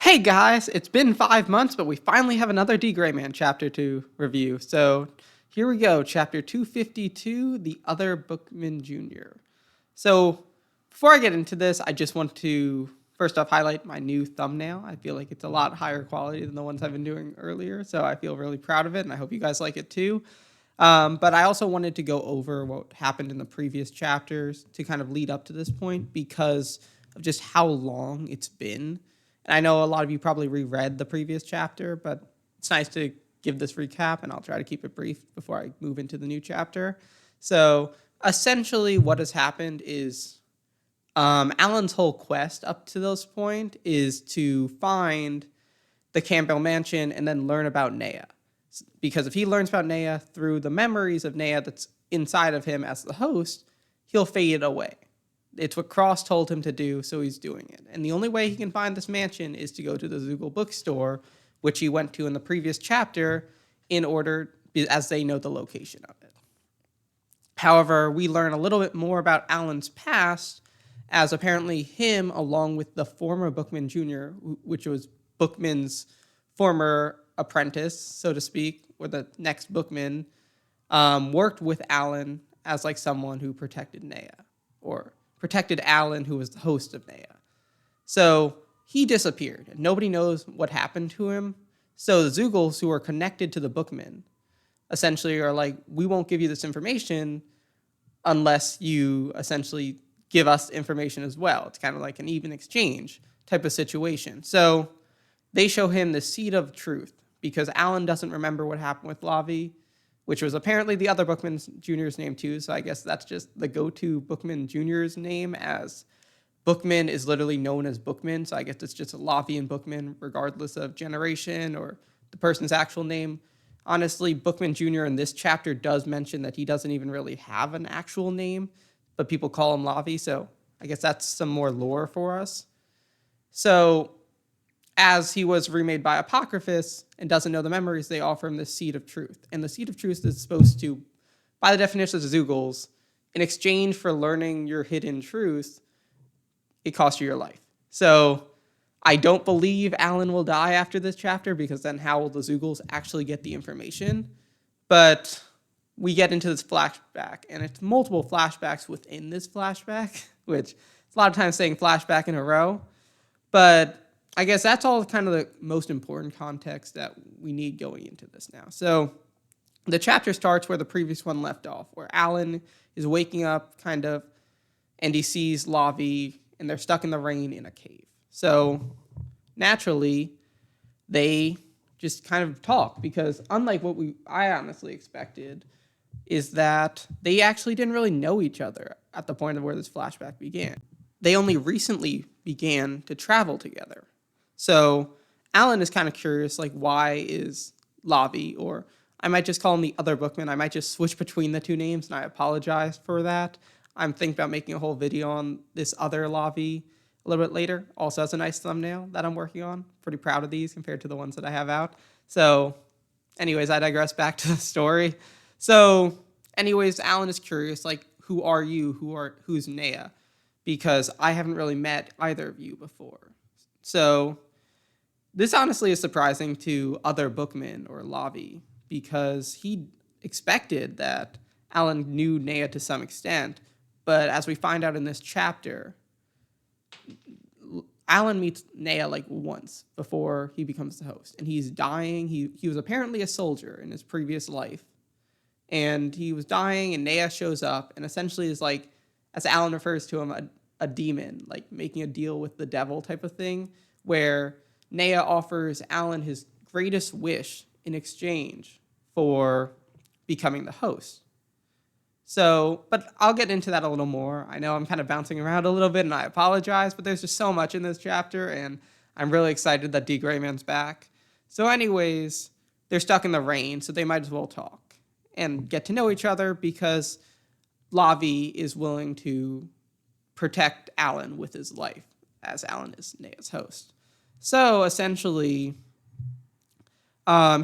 Hey guys, it's been 5 months, but we finally have another D.Gray Man chapter to review. So here we go, chapter 252, The Other Bookman Jr. So before I get into this, I just want to first off highlight my new thumbnail. I feel like it's a lot higher quality than the ones I've been doing earlier, so I feel really proud of it, and I hope you guys like it too. But I also wanted to go over what happened in the previous chapters to kind of lead up to this point because of just how long it's been. And I know a lot of you probably reread the previous chapter, but it's nice to give this recap, and I'll try to keep it brief before I move into the new chapter. So essentially what has happened is Alan's whole quest up to this point is to find the Campbell Mansion and then learn about Nea. Because if he learns about Nea through the memories of Nea that's inside of him as the host, he'll fade away. It's what Cross told him to do, so he's doing it. And the only way he can find this mansion is to go to the Zoogle bookstore, which he went to in the previous chapter, in order, as they know the location of it. However, we learn a little bit more about Alan's past, as apparently him, along with the former Bookman Jr., which was Bookman's former apprentice, so to speak, or the next Bookman, worked with Alan as like someone who protected Nea, or protected Alan, who was the host of Nea. So he disappeared, and nobody knows what happened to him. So the Zoogles, who are connected to the Bookman, essentially are like, we won't give you this information unless you essentially give us information as well. It's kind of like an even exchange type of situation. So they show him the seed of truth because Alan doesn't remember what happened with Lavi, which was apparently the other Bookman Jr.'s name too. So I guess that's just the go-to Bookman Jr.'s name, as Bookman is literally known as Bookman. So I guess it's just Lavi and Bookman regardless of generation or the person's actual name. Honestly, Bookman Jr. in this chapter does mention that he doesn't even really have an actual name, but people call him Lavi. So I guess that's some more lore for us. So as he was remade by Apocryphos and doesn't know the memories, they offer him the Seed of Truth. And the Seed of Truth is supposed to, by the definition of Zoogles, in exchange for learning your hidden truth, it costs you your life. So I don't believe Alan will die after this chapter, because then how will the Zoogles actually get the information? But we get into this flashback, and it's multiple flashbacks within this flashback, which it's a lot of times saying flashback in a row. But I guess that's all kind of the most important context that we need going into this now. So the chapter starts where the previous one left off, where Alan is waking up kind of, and he sees Lavi, and they're stuck in the rain in a cave. So naturally, they just kind of talk, because unlike what I honestly expected, is that they actually didn't really know each other at the point of where this flashback began. They only recently began to travel together. So Alan is kind of curious, like, why is Lavi, or I might just call him the other Bookman. I might just switch between the two names, and I apologize for that. I'm thinking about making a whole video on this other Lavi a little bit later. Also has a nice thumbnail that I'm working on. Pretty proud of these compared to the ones that I have out. So anyways, I digress, back to the story. So anyways, Alan is curious, like, who are you? Who's Nea? Because I haven't really met either of you before. So this honestly is surprising to other Bookmen or Lavi, because he expected that Alan knew Nea to some extent. But as we find out in this chapter, Alan meets Nea like once before he becomes the host, and he's dying. He was apparently a soldier in his previous life, and he was dying, and Nea shows up and essentially is like, as Alan refers to him, a demon, like making a deal with the devil type of thing, where Nea offers Alan his greatest wish in exchange for becoming the host. So, but I'll get into that a little more. I know I'm kind of bouncing around a little bit, and I apologize, but there's just so much in this chapter, and I'm really excited that D.Gray Man's back. So anyways, they're stuck in the rain, so they might as well talk and get to know each other, because Lavi is willing to protect Alan with his life, as Alan is Nea's host. So essentially,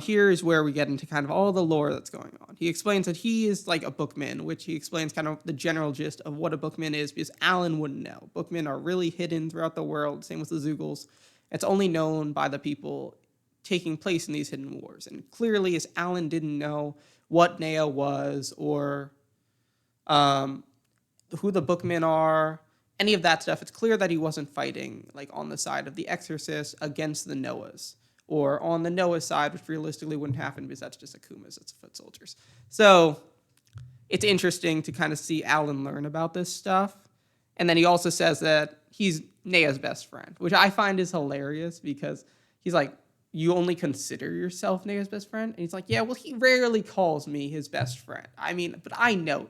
here is where we get into kind of all the lore that's going on. He explains that he is like a bookman, which he explains kind of the general gist of what a bookman is, because Alan wouldn't know. Bookmen are really hidden throughout the world, same with the Zoogles, It's only known by the people taking place in these hidden wars. And clearly, as Allen didn't know what Nea was or um, who the Bookmen are, any of that stuff, it's clear that he wasn't fighting like on the side of the Exorcist against the Noahs, or on the Noah side, which realistically wouldn't happen because that's just Akumas, it's foot soldiers. So it's interesting to kind of see Allen learn about this stuff. And then he also says that he's Nea's best friend, which I find is hilarious because he's like, you only consider yourself Nea's best friend? And he's like, yeah, well, he rarely calls me his best friend. I mean, but I know.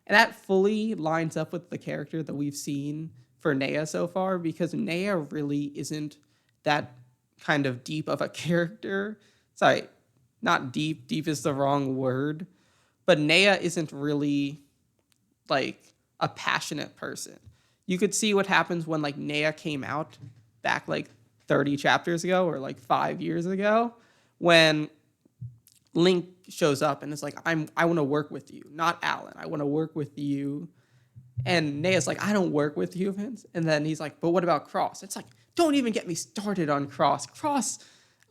And that fully lines up with the character that we've seen for Nea so far, because Nea really isn't that kind of deep of a character. Sorry, not deep. Deep is the wrong word. But Nea isn't really like a passionate person. You could see what happens when like Nea came out back like 30 chapters ago or like 5 years ago, when Link shows up and is like, I want to work with you, not Allen. I want to work with you. And Nea's like, I don't work with humans. And then he's like, but what about Cross? It's like, don't even get me started on Cross. Cross,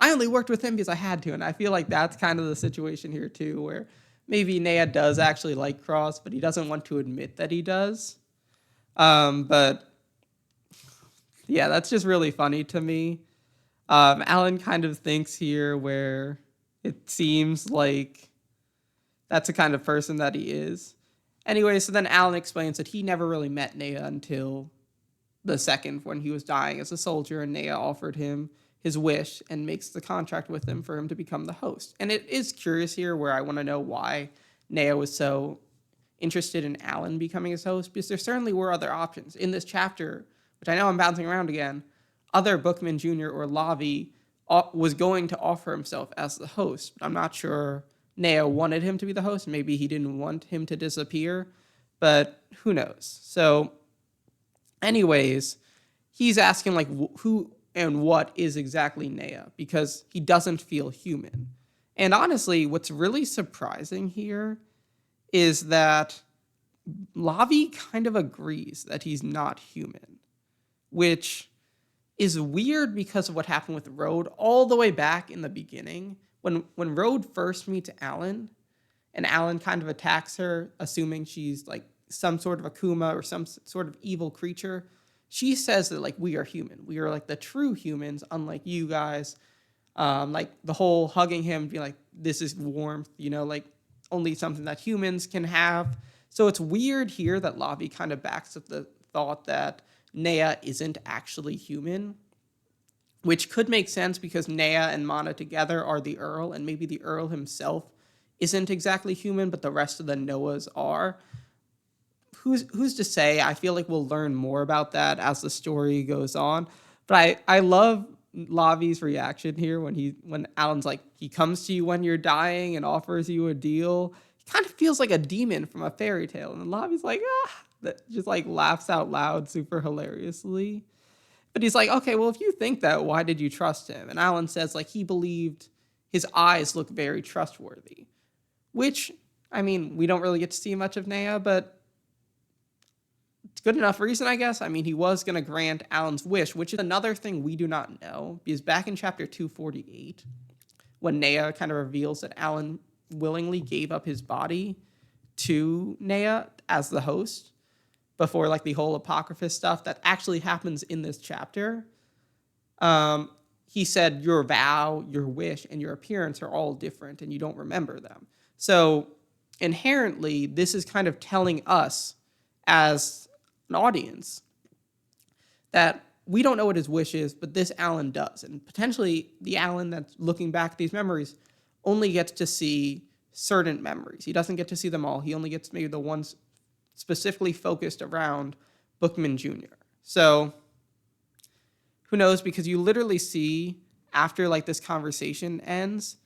I only worked with him because I had to. And I feel like that's kind of the situation here too, where maybe Nea does actually like Cross, but he doesn't want to admit that he does. But yeah, that's just really funny to me. Allen kind of thinks here where it seems like that's the kind of person that he is. Anyway, so then Allen explains that he never really met Nea until the second, when he was dying as a soldier, and Nea offered him his wish and makes the contract with him for him to become the host. And it is curious here where I want to know why Nea was so interested in Allen becoming his host, because there certainly were other options. In this chapter, which I know I'm bouncing around again, other Bookman Jr. or Lavi was going to offer himself as the host, but I'm not sure Nea wanted him to be the host. Maybe he didn't want him to disappear, but who knows? So anyways, he's asking like who and what is exactly Nea, because he doesn't feel human. And honestly, what's really surprising here is that Lavi kind of agrees that he's not human, which is weird because of what happened with Rode all the way back in the beginning. When Rode first meets Allen, and Allen kind of attacks her, assuming she's like some sort of Akuma or some sort of evil creature, she says that like, we are human. We are like the true humans, unlike you guys. Like the whole hugging him, be like, this is warmth, you know, like only something that humans can have. So it's weird here that Lavi kind of backs up the thought that Nea isn't actually human, which could make sense because Nea and Mana together are the Earl, and maybe the Earl himself isn't exactly human, but the rest of the Noahs are. Who's to say? I feel like we'll learn more about that as the story goes on. But I love Lavi's reaction here when Allen's like, he comes to you when you're dying and offers you a deal. He kind of feels like a demon from a fairy tale. And Lavi's like, that just like laughs out loud super hilariously. But he's like, okay, well, if you think that, why did you trust him? And Allen says like he believed his eyes look very trustworthy, which, I mean, we don't really get to see much of Nea, but it's good enough reason, I guess. I mean, he was going to grant Allen's wish, which is another thing we do not know, because back in chapter 248, when Nea kind of reveals that Allen willingly gave up his body to Nea as the host before like the whole Apocryphos stuff that actually happens in this chapter, he said your vow, your wish, and your appearance are all different and you don't remember them. So inherently, this is kind of telling us as an audience that we don't know what his wish is, but this Allen does. And potentially the Allen that's looking back at these memories only gets to see certain memories. He doesn't get to see them all. He only gets maybe the ones specifically focused around Bookman Jr. So who knows? Because you literally see after like this conversation ends,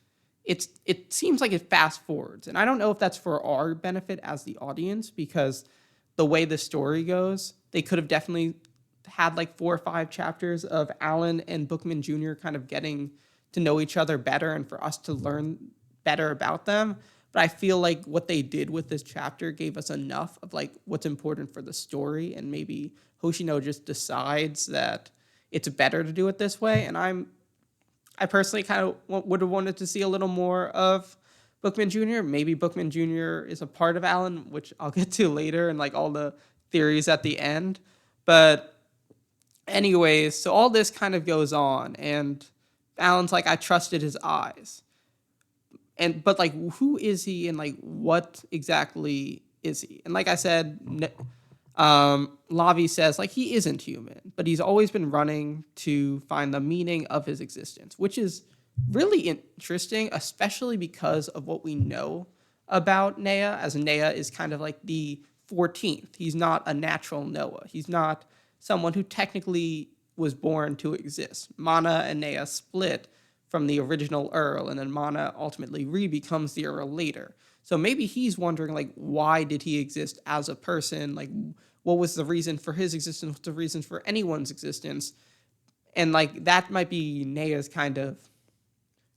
it seems like it fast forwards. And I don't know if that's for our benefit as the audience, because the way the story goes, they could have definitely had like 4 or 5 chapters of Allen and Bookman Jr. kind of getting to know each other better and for us to learn better about them. But I feel like what they did with this chapter gave us enough of like what's important for the story, and maybe Hoshino just decides that it's better to do it this way. And I personally kind of would have wanted to see a little more of Bookman Jr. Maybe Bookman Jr. is a part of Allen, which I'll get to later, and like all the theories at the end. But anyways, so all this kind of goes on, and Allen's like, I trusted his eyes. But like, who is he, and like, what exactly is he? And like I said, Lavi says like he isn't human, but he's always been running to find the meaning of his existence, which is really interesting, especially because of what we know about Nea, as Nea is kind of like the 14th. He's not a natural Noah. He's not someone who technically was born to exist. Mana and Nea split from the original Earl, and then Mana ultimately re-becomes the Earl later. So maybe he's wondering, like, why did he exist as a person? Like, what was the reason for his existence? What's the reason for anyone's existence? And, like, that might be Nea's kind of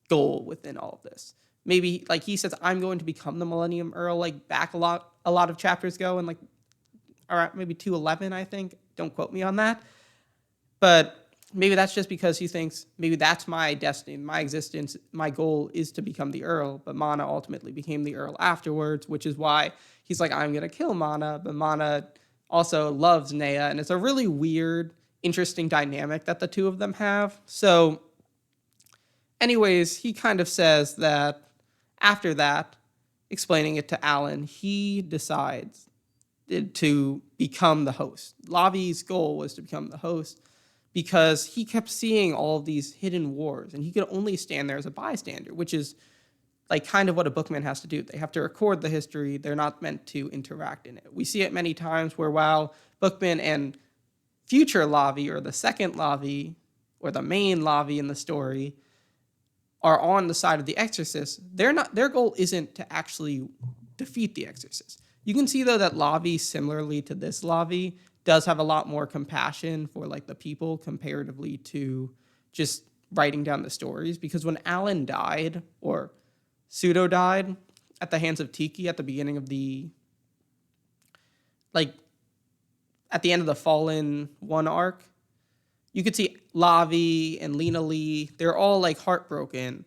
goal within all of this. Maybe, like, he says, I'm going to become the Millennium Earl, like, back a lot of chapters ago, and, like, all right, maybe 211, I think. Don't quote me on that. But maybe that's just because he thinks maybe that's my destiny, my existence, my goal is to become the Earl, but Mana ultimately became the Earl afterwards, which is why he's like, I'm going to kill Mana, but Mana also loves Nea, and it's a really weird, interesting dynamic that the two of them have. So anyways, he kind of says that after that, explaining it to Allen, he decides to become the host. Lavi's goal was to become the host, because he kept seeing all of these hidden wars, and he could only stand there as a bystander, which is like kind of what a bookman has to do. They have to record the history. They're not meant to interact in it. We see it many times where while Bookman and future Lavi, or the second Lavi, or the main Lavi in the story, are on the side of the Exorcist, their goal isn't to actually defeat the Exorcist. You can see, though, that Lavi, similarly to this Lavi, does have a lot more compassion for like the people comparatively to just writing down the stories. Because when Allen died, or pseudo died, at the hands of Tiki at the beginning of the, like, at the end of the Fallen 1 arc, you could see Lavi and Lena Lee, they're all like heartbroken.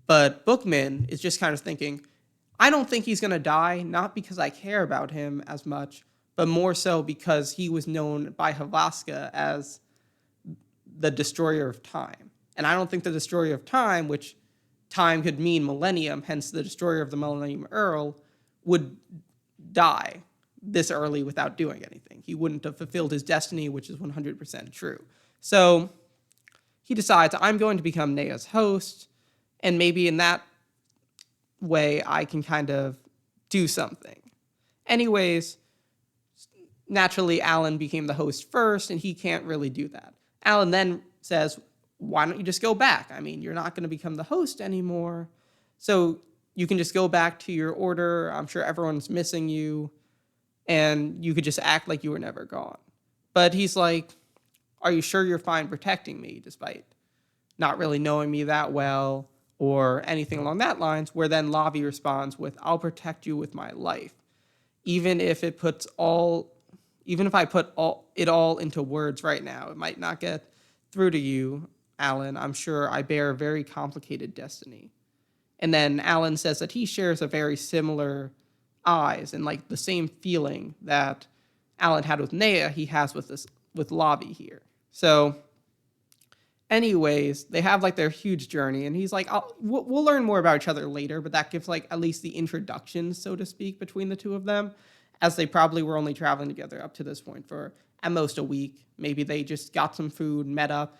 But Bookman is just kind of thinking, I don't think he's going to die, not because I care about him as much, but more so because he was known by Havaska as the destroyer of time. And I don't think the destroyer of time, which time could mean millennium, hence the destroyer of the Millennium Earl, would die this early without doing anything. He wouldn't have fulfilled his destiny, which is 100% true. So he decides, I'm going to become Nea's host, and maybe in that way I can kind of do something. Anyways, naturally, Allen became the host first, and he can't really do that. Allen then says, why don't you just go back? I mean, you're not going to become the host anymore, so you can just go back to your order. I'm sure everyone's missing you, and you could just act like you were never gone. But he's like, are you sure you're fine protecting me, despite not really knowing me that well, or anything along that lines, where then Lavi responds with, I'll protect you with my life. Even if I put it all into words right now, it might not get through to you, Allen. I'm sure I bear a very complicated destiny. And then Allen says that he shares a very similar eyes, and like the same feeling that Allen had with Nea, he has with Lavi here. So anyways, they have like their huge journey, and he's like, we'll learn more about each other later, but that gives like at least the introduction, so to speak, between the two of them, as they probably were only traveling together up to this point for at most a week. Maybe they just got some food, met up.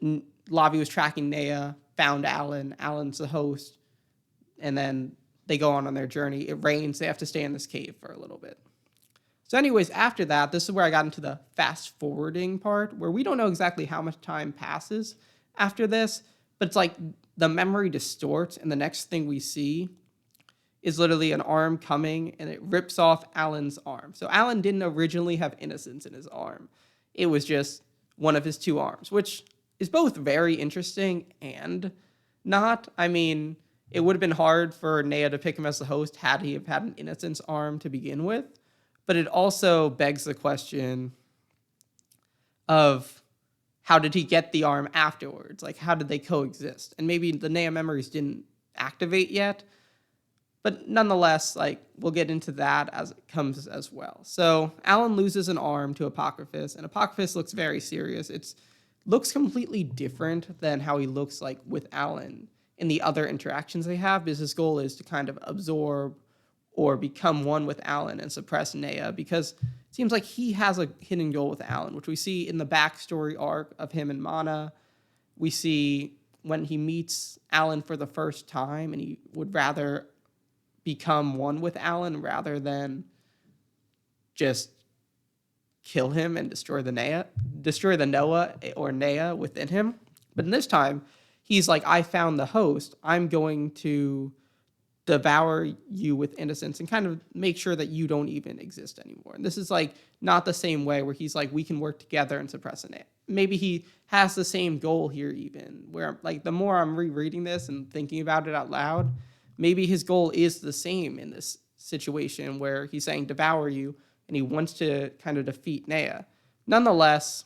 Lavi was tracking Nea, found Allen. Allen's the host, and then they go on their journey. It rains. They have to stay in this cave for a little bit. So anyways, after that, this is where I got into the fast forwarding part, where we don't know exactly how much time passes after this, but it's like the memory distorts, and the next thing we see is literally an arm coming, and it rips off Allen's arm. So Allen didn't originally have innocence in his arm. It was just one of his two arms, which is both very interesting and not. I mean, it would have been hard for Nea to pick him as the host had he have had an innocence arm to begin with. But it also begs the question of how did he get the arm afterwards? Like, how did they coexist? And maybe the Nea memories didn't activate yet, but nonetheless, like, we'll get into that as it comes as well. So Allen loses an arm to Apocryphos, and Apocryphos looks very serious. It looks completely different than how he looks like with Allen in the other interactions they have, because his goal is to kind of absorb or become one with Allen and suppress Nea, because it seems like he has a hidden goal with Allen, which we see in the backstory arc of him and Mana. We see when he meets Allen for the first time, and he would rather become one with Allen rather than just kill him and destroy the Noah or Nea within him. But in this time, he's like, I found the host. I'm going to devour you with innocence and kind of make sure that you don't even exist anymore. And this is like not the same way where he's like, we can work together and suppress Nea. Maybe he has the same goal here, even where like the more I'm rereading this and thinking about it out loud, maybe his goal is the same in this situation where he's saying devour you and he wants to kind of defeat Nea. Nonetheless,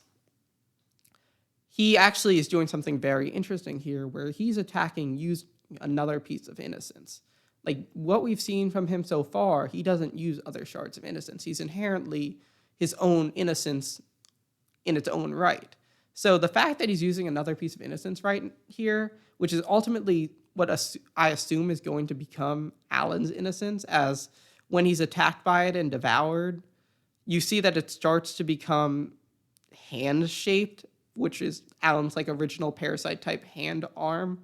he actually is doing something very interesting here where he's attacking using another piece of innocence. Like what we've seen from him so far, he doesn't use other shards of innocence. He's inherently his own innocence in its own right. So the fact that he's using another piece of innocence right here, which is ultimately what I assume is going to become Allen's innocence, as when he's attacked by it and devoured, you see that it starts to become hand-shaped, which is Allen's like original parasite type hand arm.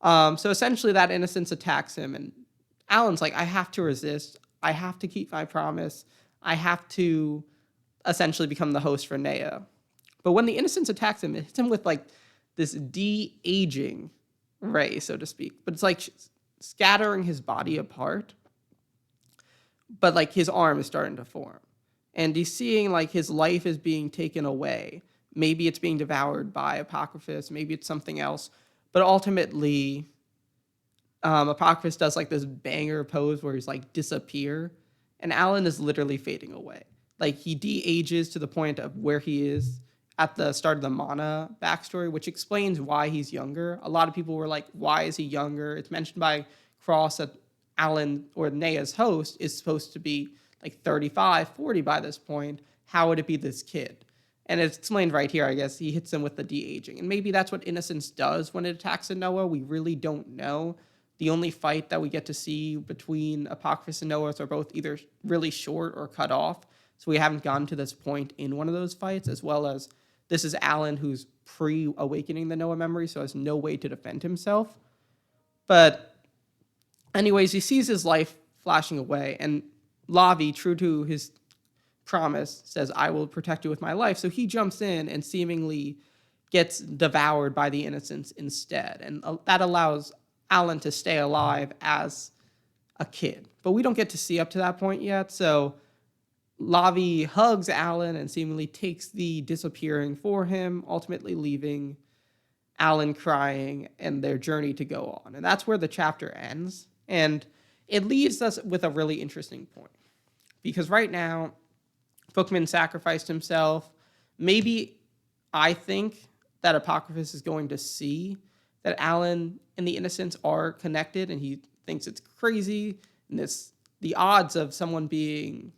So essentially that innocence attacks him, and Allen's like, I have to resist. I have to keep my promise. I have to essentially become the host for Nea. But when the innocence attacks him, it hits him with like this de-aging ray, so to speak. But it's like scattering his body apart. But like his arm is starting to form. And he's seeing like his life is being taken away. Maybe it's being devoured by Apocryphos. Maybe it's something else. But ultimately, Apocryphos does like this banger pose where he's like disappear. And Allen is literally fading away. Like he de-ages to the point of where he is at the start of the Mana backstory, which explains why he's younger. A lot of people were like, why is he younger? It's mentioned by Cross that Allen, or Nea's host, is supposed to be like 35, 40 by this point. How would it be this kid? And it's explained right here, I guess. He hits him with the de-aging. And maybe that's what innocence does when it attacks a Noah. We really don't know. The only fight that we get to see between Apocryphos and Noah are both either really short or cut off. So we haven't gotten to this point in one of those fights, as well as this is Allen who's pre-awakening the Noah memory, so has no way to defend himself. But anyways, he sees his life flashing away, and Lavi, true to his promise, says, I will protect you with my life. So he jumps in and seemingly gets devoured by the innocence instead. And that allows Allen to stay alive as a kid. But we don't get to see up to that point yet, so Lavi hugs Allen and seemingly takes the disappearing for him, ultimately leaving Allen crying and their journey to go on. And that's where the chapter ends. And it leaves us with a really interesting point. Because right now, Bookman sacrificed himself. Maybe I think that Apocryphos is going to see that Allen and the Innocents are connected, and he thinks it's crazy. And the odds of someone being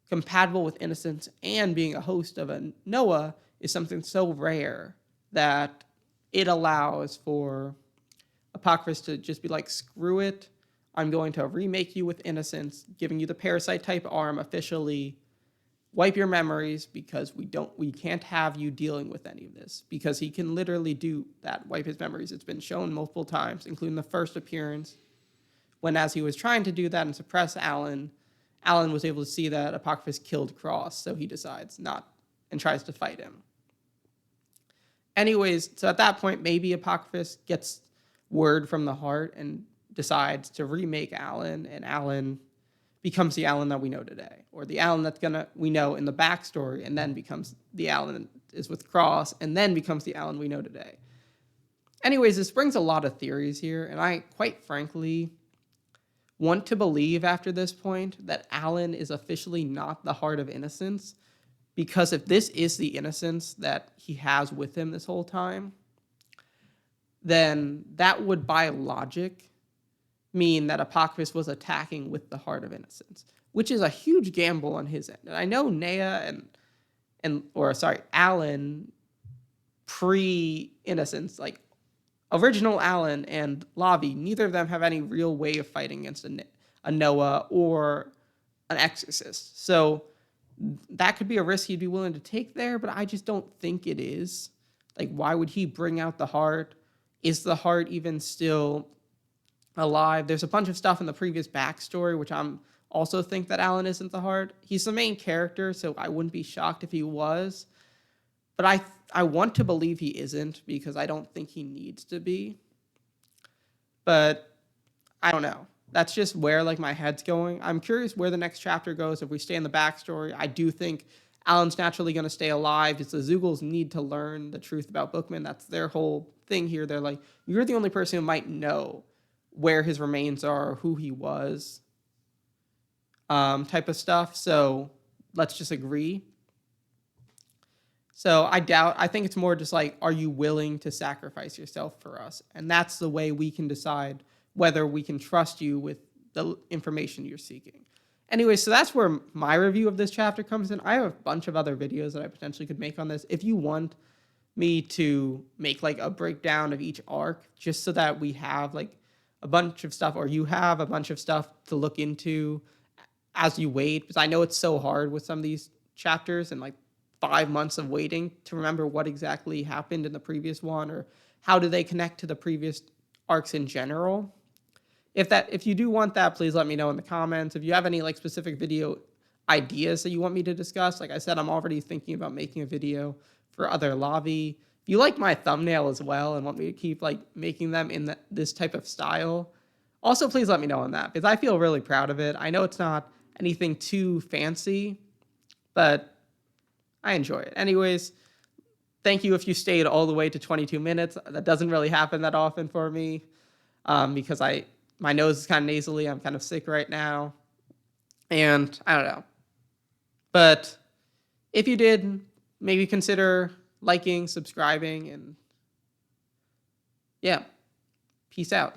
compatible with Innocence and being a host of a Noah is something so rare that it allows for Apocryphos to just be like, screw it. I'm going to remake you with Innocence, giving you the parasite type arm officially, wipe your memories because we can't have you dealing with any of this, because he can literally do that, wipe his memories. It's been shown multiple times, including the first appearance, when as he was trying to do that and suppress Allen was able to see that Apocryphos killed Cross, so he decides not and tries to fight him. Anyways, so at that point, maybe Apocryphos gets word from the heart and decides to remake Allen, and Allen becomes the Allen that we know today, or the Allen we know in the backstory, and then becomes the Allen that is with Cross, and then becomes the Allen we know today. Anyways, this brings a lot of theories here, and I, quite frankly, want to believe after this point that Allen is officially not the Heart of Innocence, Because if this is the innocence that he has with him this whole time, then that would, by logic, mean that Apocryphos was attacking with the heart of innocence, which is a huge gamble on his end. And I know Nea Allen pre-innocence, like original Allen and Lavi, neither of them have any real way of fighting against a Noah or an exorcist. So that could be a risk he'd be willing to take there, but I just don't think it is. Like, why would he bring out the heart? Is the heart even still alive? There's a bunch of stuff in the previous backstory, which I'm also think that Allen isn't the heart. He's the main character, so I wouldn't be shocked if he was. But I want to believe he isn't, because I don't think he needs to be. But I don't know. That's just where like my head's going. I'm curious where the next chapter goes. If we stay in the backstory, I do think Allen's naturally going to stay alive. It's the Zoogles need to learn the truth about Bookman. That's their whole thing here. They're like, you're the only person who might know where his remains are, who he was, type of stuff. So let's just agree. So I think it's more just like, are you willing to sacrifice yourself for us? And that's the way we can decide whether we can trust you with the information you're seeking. Anyway, so that's where my review of this chapter comes in. I have a bunch of other videos that I potentially could make on this. If you want me to make like a breakdown of each arc, just so that we have like a bunch of stuff, or you have a bunch of stuff to look into as you wait, because I know it's so hard with some of these chapters and like 5 months of waiting to remember what exactly happened in the previous one, or how do they connect to the previous arcs in general. If you do want that, please let me know in the comments. If you have any like specific video ideas that you want me to discuss, like I said, I'm already thinking about making a video for Other Lavi. If you like my thumbnail as well and want me to keep like making them in this type of style, also please let me know on that, because I feel really proud of it. I know it's not anything too fancy, but I enjoy it. Anyways, thank you if you stayed all the way to 22 minutes. That doesn't really happen that often for me, because my nose is kind of nasally. I'm kind of sick right now. And I don't know. But if you did, maybe consider liking, subscribing, and yeah, peace out.